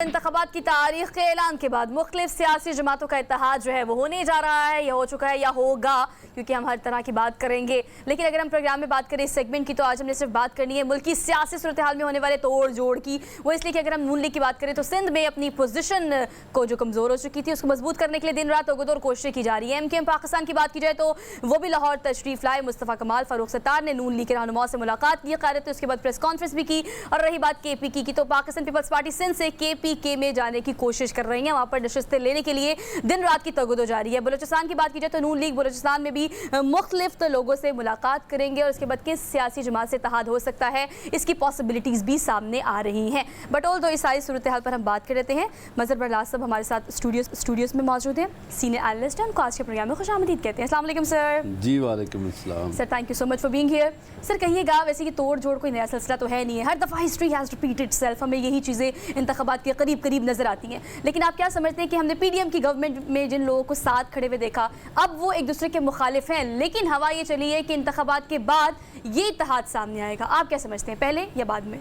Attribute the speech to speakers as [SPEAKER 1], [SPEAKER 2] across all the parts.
[SPEAKER 1] इंतखाबात की तारीख के ऐलान के बाद मुख्तलिफ सियासी जमातों का इत्तेहाद जो है वो होने जा रहा है, या हो चुका है या होगा, क्योंकि हम हर तरह की बात करेंगे। लेकिन अगर हम प्रोग्राम में बात करें इस सेगमेंट की, तो आज हमने सिर्फ बात करनी है मुल्क की सियासी सूरत हाल में होने वाले तोड़ जोड़ की। वो इसलिए कि अगर हम नून लीग की बात करें तो सिंध में अपनी पोजीशन को जो कमज़ोर हो चुकी थी उसको मजबूत करने के लिए दिन रात उगदोर कोशिशें की जा रही है। MKM पाकिस्तान की बात की जाए तो वो भी लाहौर तशरीफ लाए। मुस्तफ़ा कमाल फारूक सत्तार ने नून लीग के रहनुमाओं से मुलाकात की, क़यादत उसके बाद प्रेस कॉन्फ्रेंस भी की। और रही बात KPK की, तो पाकिस्तान पीपल्स पार्टी सिंध से KPK में जाने की कोशिश कर रही हैं। वहाँ पर नशिस्तें लेने के लिए दिन रात की तगदो जारी है। बलूचिस्तान की बात की जाए तो नून लीग बलूचिस्तान में भी मुख्तलिफ लोगों से मुलाकात करेंगे और उसके बाद किस सियासी जमात से इत्तेहाद हो सकता है इसकी पॉसिबिलिटीज़ भी सामने आ रही हैं। बट ऑल दो इस सारी सूरत हाल पर हम बात कर लेते हैं। मज़हर बरलाल साहब हमारे साथ स्टूडियोज़ में मौजूद हैं, सीनियर एनालिस्ट हैं। उनको आज के प्रोग्राम में खुशामदीद कहते हैं। अस्सलाम वालेकुम सर।
[SPEAKER 2] जी वालेकुम अस्सलाम
[SPEAKER 1] sir, thank you so much for being here. Sir कहिएगा, वैसे कि तोड़ जोड़ कोई नया सिलसिला तो है नहीं है, हर दफ़ा हिस्ट्री हैज़ रिपीटेड सेल्फ, हमें यही चीज़ें इंतखाबात के करीब करीब नज़र आती हैं। लेकिन आप क्या समझते हैं कि हमने PDM की गवर्नमेंट में जिन लोगों को साथ खड़े हुए देखा, अब वो एक दूसरे के मुखालिफ हैं, लेकिन हवा ये चली है कि इंतखाबात के बाद ये इत्तेहाद सामने आएगा। आप क्या समझते हैं, पहले या बाद में?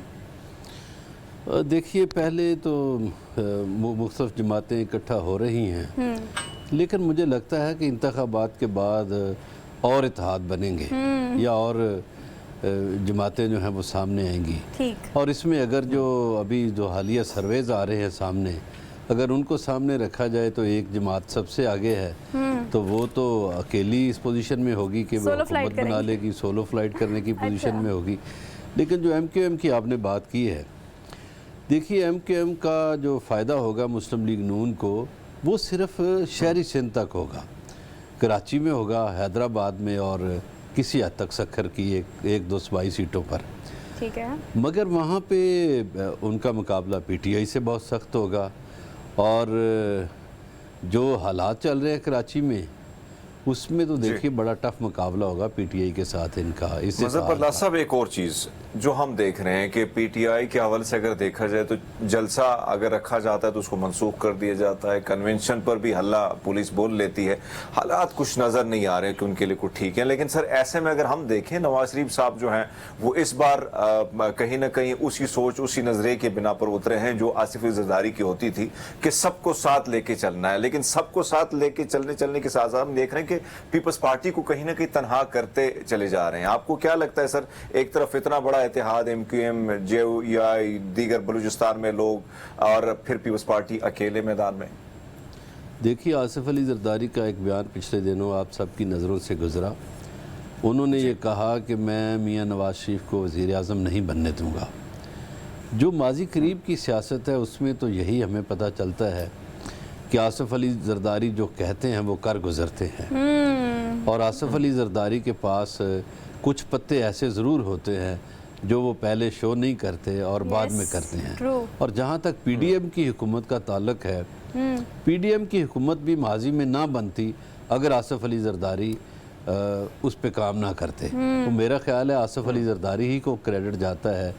[SPEAKER 2] देखिए, पहले तो मुख्तलिफ जमातें इकट्ठा हो रही हैं, लेकिन मुझे लगता है कि इंतखाबात के बाद और इत्तेहाद बनेंगे या और जमातें जो हैं वो सामने आएंगी।
[SPEAKER 1] ठीक।
[SPEAKER 2] और इसमें अगर जो अभी जो हालिया सर्वेज आ रहे हैं सामने, अगर उनको सामने रखा जाए तो एक जमात सबसे आगे है, तो वो तो अकेली इस पोजीशन में होगी कि वो हुकूमत बना लेगी, सोलो फ्लाइट करने की पोजीशन में होगी। लेकिन जो MKM की आपने बात की है, देखिए MKM का जो फ़ायदा होगा मुस्लिम लीग नून को, वो सिर्फ शहरी सिंध तक होगा, कराची में होगा, हैदराबाद में और किसी हद तक सक्खर की एक दो सूबाई सीटों पर।
[SPEAKER 1] ठीक है।
[SPEAKER 2] मगर वहाँ पे उनका मुकाबला PTI से बहुत सख्त होगा। और जो हालात चल रहे हैं कराची में, उसमें तो देखिए बड़ा टफ मुकाबला होगा PTI के साथ इनका।
[SPEAKER 3] मज़हर बरलाल साहब, एक और चीज़ जो हम देख रहे हैं कि PTI के हवाले से अगर देखा जाए तो जलसा अगर रखा जाता है तो उसको मनसूख कर दिया जाता है, कन्वेंशन पर भी हल्ला पुलिस बोल लेती है, हालात कुछ नज़र नहीं आ रहे कि उनके लिए कुछ ठीक है। लेकिन सर, ऐसे में अगर हम देखें, नवाज शरीफ साहब जो हैं वो इस बार कहीं ना कहीं उसी सोच उसी नज़रिए के बिना पर उतरे हैं जो आसिफ जरदारी की होती थी कि सबको साथ लेके चलना है। लेकिन सबको साथ लेके चलने के साथ साथ हम देख रहे हैं कि पीपल्स पार्टी को कहीं ना कहीं तनहा करते चले जा रहे हैं। आपको क्या लगता है सर, एक तरफ इतना बड़ा इत्तेहाद MKM या दीगर बलूचिस्तान में लोग, और फिर पीपल्स पार्टी अकेले मैदान में?
[SPEAKER 2] देखिए, आसिफ अली जरदारी का एक बयान पिछले दिनों आप सबकी नज़रों से गुजरा। उन्होंने ये कहा कि मैं मियां नवाज शरीफ को वज़ीर आज़म नहीं बनने दूंगा। जो माजी करीब की सियासत है उसमें तो यही हमें पता चलता है कि आसिफ अली जरदारी जो कहते हैं वो कर गुजरते हैं। और आसिफ अली जरदारी के पास कुछ पत्ते ऐसे ज़रूर होते हैं जो वो पहले शो नहीं करते और बाद में करते हैं। और जहाँ तक PDM की हुकूमत का ताल्लुक है, PDM की हुकूमत भी माजी में ना बनती अगर आसिफ अली जरदारी उस पे काम ना करते। तो मेरा ख्याल है आसिफ अली जरदारी ही को क्रेडिट जाता है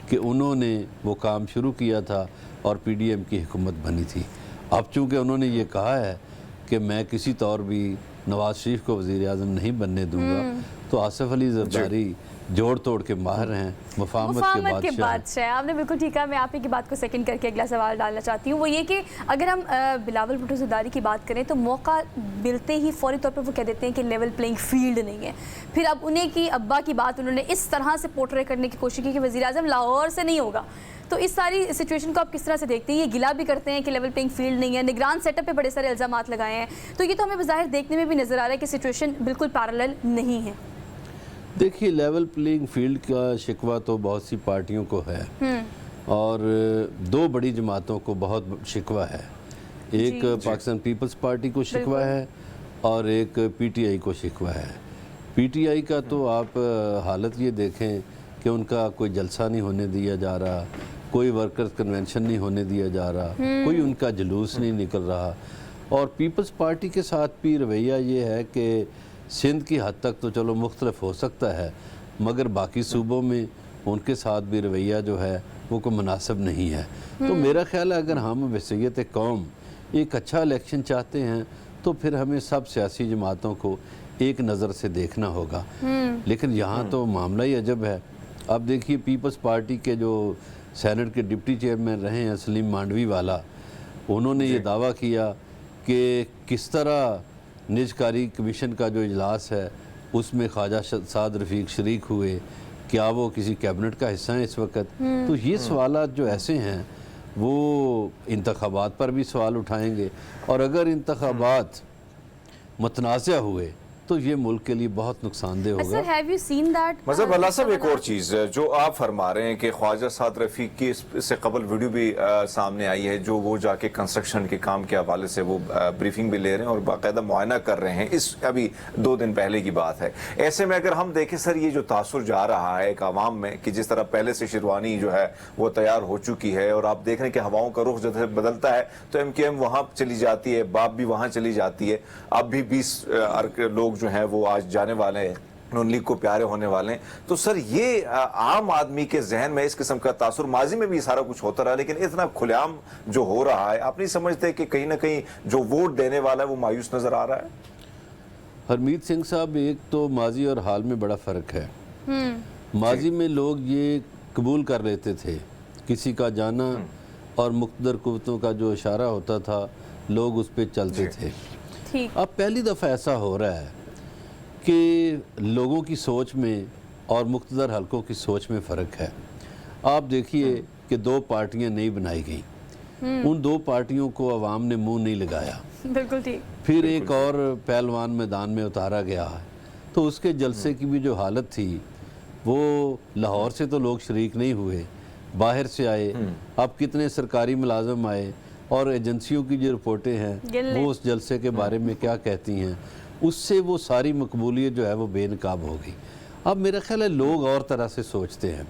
[SPEAKER 2] कि उन्होंने वो काम शुरू किया था और PDM की हुकूमत बनी थी। अब चूँकि उन्होंने ये कहा है कि मैं किसी तौर भी नवाज शरीफ को वज़ीर आज़म नहीं बनने दूंगा, तो आसिफ अली जरदारी जोड़ तोड़ के माहिर हैं, मुफाहमत के बादशाह।
[SPEAKER 1] आपने बिल्कुल ठीक है। मैं आप ही की बात को सेकंड करके अगला सवाल डालना चाहती हूँ। वो ये कि अगर हम बिलावल भुट्टो जरदारी की बात करें तो मौका मिलते ही फौरी तौर पर वो कह देते हैं कि लेवल प्लेइंग फील्ड नहीं है। फिर अब उन्हें की अब्बा की बात उन्होंने इस तरह से पोर्ट्रे करने की कोशिश की कि वज़ीर आज़म लाहौर से नहीं होगा। तो इस सारी सिचुएशन को आप किस तरह से देखते हैं? ये गिला भी करते हैं कि लेवल प्लेइंग फील्ड नहीं है, निगरान सेटअप पे बड़े सारे इल्ज़ामात लगाए हैं, तो ये तो हमें बज़ाहिर देखने में भी नज़र आ रहा है कि सिचुएशन बिल्कुल पैरेलल नहीं है।
[SPEAKER 2] देखिए, लेवल प्लेइंग फील्ड का शिकवा तो बहुत सी पार्टियों को है और दो बड़ी जमातों को बहुत शिकवा है। एक पाकिस्तान पीपल्स पार्टी को शिकवा है और एक PTI को शिकवा है। PTI का तो आप हालत ये देखें कि उनका कोई जलसा नहीं होने दिया जा रहा, कोई वर्कर्स कन्वेंशन नहीं होने दिया जा रहा, कोई उनका जुलूस नहीं निकल रहा। और पीपल्स पार्टी के साथ भी रवैया ये है कि सिंध की हद तक तो चलो मुख्तलिफ हो सकता है, मगर बाकी सूबों में उनके साथ भी रवैया जो है वो कोई मुनासिब नहीं है। तो मेरा ख्याल है अगर हम वसीयत कौम एक अच्छा इलेक्शन चाहते हैं तो फिर हमें सब सियासी जमातों को एक नज़र से देखना होगा। लेकिन यहाँ तो मामला ही अजब है। अब देखिए, पीपल्स पार्टी के जो سینٹ کے ڈپٹی چیئرمین رہے ہیں سلیم مانڈوی والا، انہوں نے یہ دعویٰ کیا کہ کس طرح نجکاری کمیشن کا جو اجلاس ہے اس میں خواجہ سعد رفیق شریک ہوئے، کیا وہ کسی کیبنٹ کا حصہ ہیں اس وقت؟ تو یہ سوالات جو ایسے ہیں وہ انتخابات پر بھی سوال اٹھائیں گے، اور اگر انتخابات متنازع ہوئے تو یہ ملک کے لیے بہت نقصان دہ ہوگا۔
[SPEAKER 1] سر ہیو یو سین دیٹ؟
[SPEAKER 3] مظہر اللہ صاحب ایک اور چیز جو آپ فرما رہے ہیں کہ خواجہ سعد رفیق کی اس سے قبل ویڈیو بھی سامنے آئی ہے، جو وہ جا کے کنسٹرکشن کے کام کے حوالے سے وہ بریفنگ بھی لے رہے ہیں اور باقاعدہ معائنہ کر رہے ہیں، اس ابھی 2 دن پہلے کی بات ہے۔ ایسے میں اگر ہم دیکھیں سر، یہ جو تاثر جا رہا ہے ایک عوام میں کہ جس طرح پہلے سے شیروانی جو ہے وہ تیار ہو چکی ہے، اور آپ دیکھ رہے ہیں کہ ہواؤں کا رخ جب بدلتا ہے تو ایم کیو ایم وہاں چلی جاتی ہے، باپ بھی وہاں چلی جاتی ہے، اب بھی 20 لوگ جو ہیں وہ آج جانے والے ہیں، نون لیگ کو پیارے ہونے والے ہیں۔ تو سر یہ عام آدمی کے ذہن میں اس قسم کا تاثر، ماضی میں بھی سارا کچھ ہوتا رہا لیکن اتنا کھلے عام جو ہو رہا ہے، آپ نہیں سمجھتے کہ کہیں نہ کہیں جو ووٹ دینے والا ہے وہ مایوس نظر آ رہا ہے؟
[SPEAKER 2] ہرمیت سنگھ صاحب، ایک تو ماضی اور حال میں بڑا فرق ہے۔ ماضی میں لوگ یہ قبول کر لیتے تھے، کسی کا جانا اور مقتدر قوتوں کا جو اشارہ ہوتا تھا لوگ اس پہ چلتے تھے۔ اب پہلی دفعہ ایسا ہو رہا ہے کہ لوگوں کی سوچ میں اور مقتدر حلقوں کی سوچ میں فرق ہے۔ آپ دیکھیے کہ 2 پارٹیاں نہیں بنائی گئیں، ان 2 پارٹیوں کو عوام نے منہ نہیں لگایا،
[SPEAKER 1] بالکل ٹھیک۔
[SPEAKER 2] پھر ایک اور پہلوان میدان میں اتارا گیا، تو اس کے جلسے کی بھی جو حالت تھی وہ لاہور سے تو لوگ شریک نہیں ہوئے، باہر سے آئے۔ اب کتنے سرکاری ملازم آئے اور ایجنسیوں کی جو رپورٹیں ہیں وہ اس جلسے کے بارے میں کیا کہتی ہیں، اس سے وہ ساری مقبولیت جو ہے وہ بے نقاب ہو گئی۔ اب میرا خیال ہے لوگ اور طرح سے سوچتے ہیں۔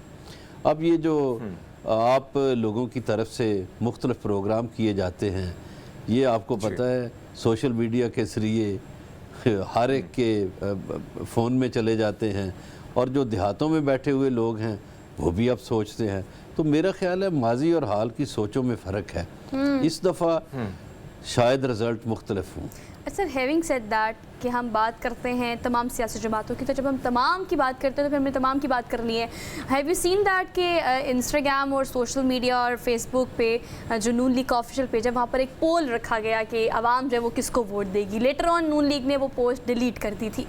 [SPEAKER 2] اب یہ جو آپ لوگوں کی طرف سے مختلف پروگرام کیے جاتے ہیں، یہ آپ کو پتہ ہے سوشل میڈیا کے ذریعے ہر ایک کے فون میں چلے جاتے ہیں، اور جو دیہاتوں میں بیٹھے ہوئے لوگ ہیں وہ بھی اب سوچتے ہیں۔ تو میرا خیال ہے ماضی اور حال کی سوچوں میں فرق ہے، اس دفعہ شاید رزلٹ مختلف ہوں۔
[SPEAKER 1] سر ہیونگ سیڈ دیٹ کہ ہم بات کرتے ہیں تمام سیاسی جماعتوں کی، تو جب ہم تمام کی بات کرتے ہیں تو پھر ہمیں تمام کی بات کرنی ہے۔ ہیو یو سین دیٹ کہ انسٹاگرام اور سوشل میڈیا اور فیس بک پہ جو نون لیگ کا آفیشیل پیج ہے وہاں پر ایک پول رکھا گیا کہ عوام جو ہے وہ کس کو ووٹ دے گی۔ لیٹر آن نون لیگ نے وہ پوسٹ ڈیلیٹ کر دی تھی۔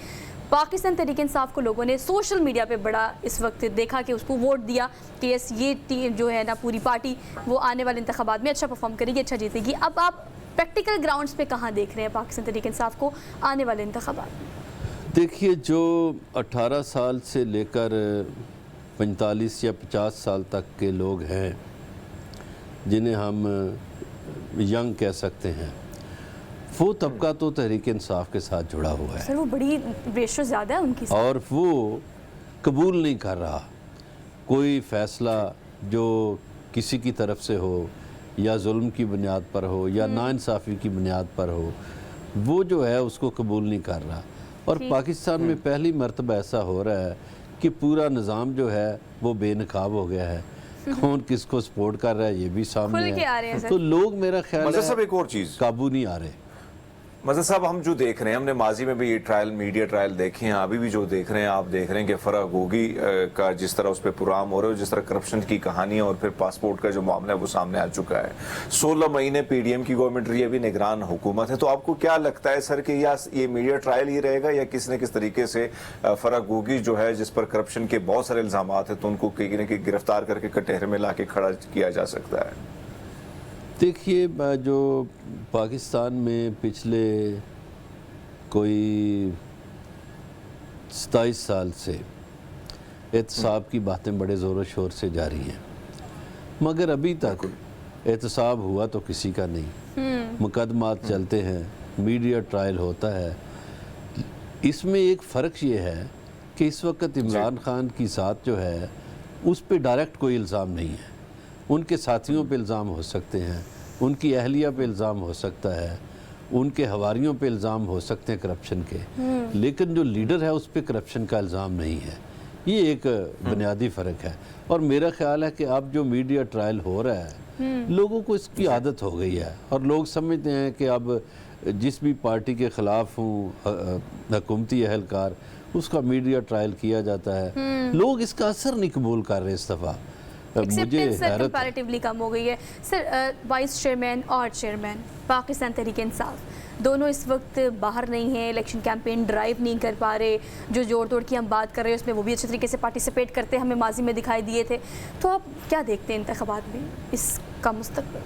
[SPEAKER 1] پاکستان تحریک انصاف کو لوگوں نے سوشل میڈیا پہ بڑا اس وقت دیکھا کہ اس کو ووٹ دیا کہ یس یہ ٹیم جو ہے نا پوری پارٹی وہ آنے والے انتخابات میں اچھا پرفارم کرے گی، اچھا جیتے گی۔ اب آپ پریکٹیکل گراؤنڈز پہ کہاں دیکھ رہے ہیں پاکستان تحریک انصاف کو آنے والے انتخابات میں؟
[SPEAKER 2] دیکھیے، جو 18 سال سے لے کر 45 یا 50 سال تک کے لوگ ہیں جنہیں ہم ینگ کہہ سکتے ہیں، وہ طبقہ تو تحریک انصاف کے ساتھ جڑا ہوا ہے۔
[SPEAKER 1] سر وہ بڑی ریشو زیادہ ہے ان کی،
[SPEAKER 2] اور وہ قبول نہیں کر رہا کوئی فیصلہ جو کسی کی طرف سے ہو، یا ظلم کی بنیاد پر ہو یا ناانصافی کی بنیاد پر ہو، وہ جو ہے اس کو قبول نہیں کر رہا۔ اور پاکستان میں پہلی مرتبہ ایسا ہو رہا ہے کہ پورا نظام جو ہے وہ بے نقاب ہو گیا ہے، کون کس کو سپورٹ کر رہا ہے یہ بھی سامنے ہے۔ تو لوگ میرا خیال ہے
[SPEAKER 3] ایک اور چیز
[SPEAKER 2] قابو نہیں آ رہے۔
[SPEAKER 3] مظہر صاحب، ہم جو دیکھ رہے ہیں، ہم نے ماضی میں بھی یہ ٹرائل، میڈیا ٹرائل دیکھے ہیں، ابھی بھی جو دیکھ رہے ہیں، آپ دیکھ رہے ہیں کہ فرح گوگی کا جس طرح اس پہ پروگرام ہو رہا ہے، جس طرح کرپشن کی کہانی اور پھر پاسپورٹ کا جو معاملہ ہے وہ سامنے آ چکا ہے۔ 16 مہینے پی ڈی ایم کی گورنمنٹ رہی ہے، ابھی نگران حکومت ہے۔ تو آپ کو کیا لگتا ہے سر کہ یہ میڈیا ٹرائل ہی رہے گا، یا کس نہ کس طریقے سے فرح گوگی جو ہے جس پر کرپشن کے بہت سارے الزامات ہیں تو ان کو کہیں نہ کہیں گرفتار کر کے کٹہرے میں لا کے کھڑا کیا جا سکتا ہے؟
[SPEAKER 2] دیکھیے، جو پاکستان میں پچھلے کوئی 27 سال سے احتساب کی باتیں بڑے زور و شور سے جاری ہیں، مگر ابھی تک احتساب ہوا تو کسی کا نہیں۔ مقدمات چلتے ہیں، میڈیا ٹرائل ہوتا ہے۔ اس میں ایک فرق یہ ہے کہ اس وقت عمران خان کی ذات جو ہے اس پہ ڈائریکٹ کوئی الزام نہیں ہے، ان کے ساتھیوں پہ الزام ہو سکتے ہیں، ان کی اہلیہ پہ الزام ہو سکتا ہے، ان کے حواریوں پہ الزام ہو سکتے ہیں کرپشن کے، لیکن جو لیڈر ہے اس پہ کرپشن کا الزام نہیں ہے۔ یہ ایک بنیادی فرق ہے۔ اور میرا خیال ہے کہ اب جو میڈیا ٹرائل ہو رہا ہے، لوگوں کو اس کی عادت ہو گئی ہے، اور لوگ سمجھتے ہیں کہ اب جس بھی پارٹی کے خلاف ہوں حکومتی اہلکار، اس کا میڈیا ٹرائل کیا جاتا ہے۔ لوگ اس کا اثر نہیں قبول کر رہے اس دفعہ۔ मुझे
[SPEAKER 1] एक्सेप्टेंस
[SPEAKER 2] हैरत है।
[SPEAKER 1] कंपैरेटिवली कम हो गई है सर। वाइस चेयरमैन और चेयरमैन पाकिस्तान तहरीक इंसाफ दोनों इस वक्त बाहर नहीं हैं, इलेक्शन कैंपेन ड्राइव नहीं कर पा रहे, जो जोड़ तोड़ की हम बात कर रहे हैं उसमें वो भी अच्छे तरीके से पार्टिसिपेट करते हमें माजी में दिखाई दिए थे। तो आप क्या देखते हैं इंतखाबात में इसका मुस्तकबिल?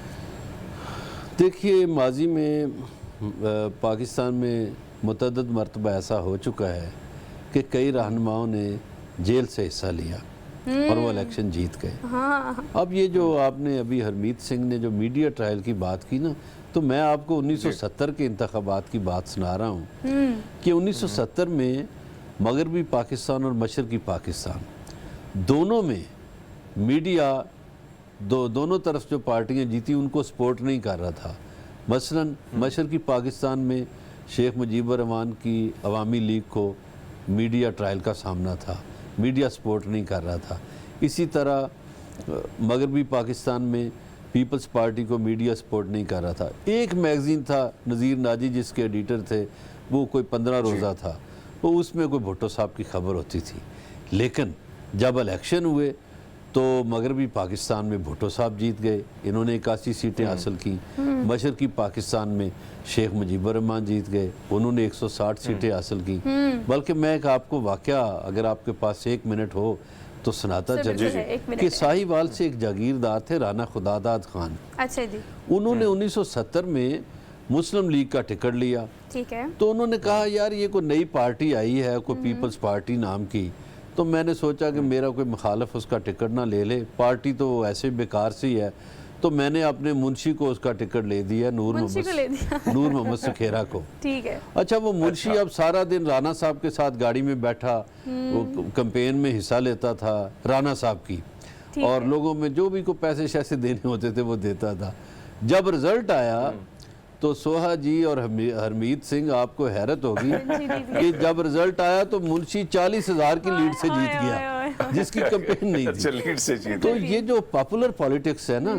[SPEAKER 2] देखिए, माजी में पाकिस्तान में मुतअद्दिद मरतबा ऐसा हो चुका है कि कई रहनुमाओं ने जेल से हिस्सा लिया और वो इलेक्शन जीत गए। अब ये जो आपने अभी हरमीत सिंह ने जो मीडिया ट्रायल की बात की ना, तो मैं आपको 1970 के इंतखाबात की बात सुना रहा हूँ कि 1970 में मगरबी पाकिस्तान और मशरकी पाकिस्तान दोनों में मीडिया दोनों तरफ जो पार्टियां जीती उनको सपोर्ट नहीं कर रहा था। मसलन मशरकी पाकिस्तान में शेख मुजीबुर रहमान की अवामी लीग को मीडिया ट्रायल का सामना था, मीडिया सपोर्ट नहीं कर रहा था। इसी तरह मगरबी पाकिस्तान में पीपल्स पार्टी को मीडिया सपोर्ट नहीं कर रहा था। एक मैगज़ीन था नज़ीर नाजी जिसके एडिटर थे, वो कोई 15 रोज़ा था, तो उसमें कोई भुट्टो साहब की खबर होती थी। लेकिन जब इलेक्शन हुए तो मगरबी पाकिस्तान में भुट्टो साहब जीत गए, इन्होंने 81 सीटें हासिल की। मशरकी पाकिस्तान में शेख मुजीबुर रहमान जीत गए, उन्होंने 160 सीटें हासिल की। बल्कि मैं एक आपको वाक़या, अगर आपके पास 1 मिनट हो तो सुनाता चलूं कि साहिवाल से एक जागीरदार थे राना खुदादाद खान।
[SPEAKER 1] अच्छा जी।
[SPEAKER 2] उन्होंने 1970 में मुस्लिम लीग का टिकट लिया।
[SPEAKER 1] ठीक है।
[SPEAKER 2] तो उन्होंने कहा यार ये कोई नई पार्टी आई है, कोई पीपल्स पार्टी नाम की, तो मैंने सोचा कि मेरा कोई मुखालिफ उसका टिकट ना ले ले, पार्टी तो ऐसे बेकार सी है। तो मैंने अपने मुंशी को उसका टिकट ले दिया, नूर मोहम्मद सुखेरा को।
[SPEAKER 1] ठीक है।
[SPEAKER 2] अच्छा, वो मुंशी अब सारा दिन राना साहब के साथ गाड़ी में बैठा, वो कैंपेन में हिस्सा लेता था राना साहब की, और लोगों में जो भी को पैसे शैसे देने होते थे वो देता था। जब रिजल्ट आया तो सोहा जी और हरमीत सिंह, आपको हैरत होगी कि जब रिजल्ट आया तो मुंशी 40,000 की लीड से जीत गया, जिसकी कैंपेन नहीं थी।
[SPEAKER 3] लीड से जीत।
[SPEAKER 2] तो ये जो पॉपुलर पॉलिटिक्स है ना,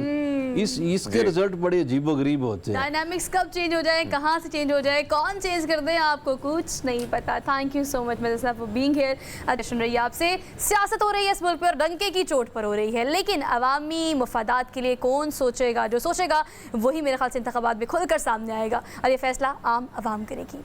[SPEAKER 2] इसके रिजल्ट बड़े अजीबोगरीब होते हैं।
[SPEAKER 1] डायनामिक्स कब चेंज हो जाए, कहाँ से चेंज हो जाए, कौन चेंज कर दे, आपको कुछ नहीं पता। Thank you so much Mirza साहब फॉर बीइंग हियर। सुन रही है आपसे, सियासत हो रही है इस मुल्क पर, डंके की चोट पर हो रही है, लेकिन अवामी मफादात के लिए कौन सोचेगा? जो सोचेगा वही मेरे ख्याल से इंतखाबात में खुलकर सामने आएगा और ये फैसला आम अवाम करेगी।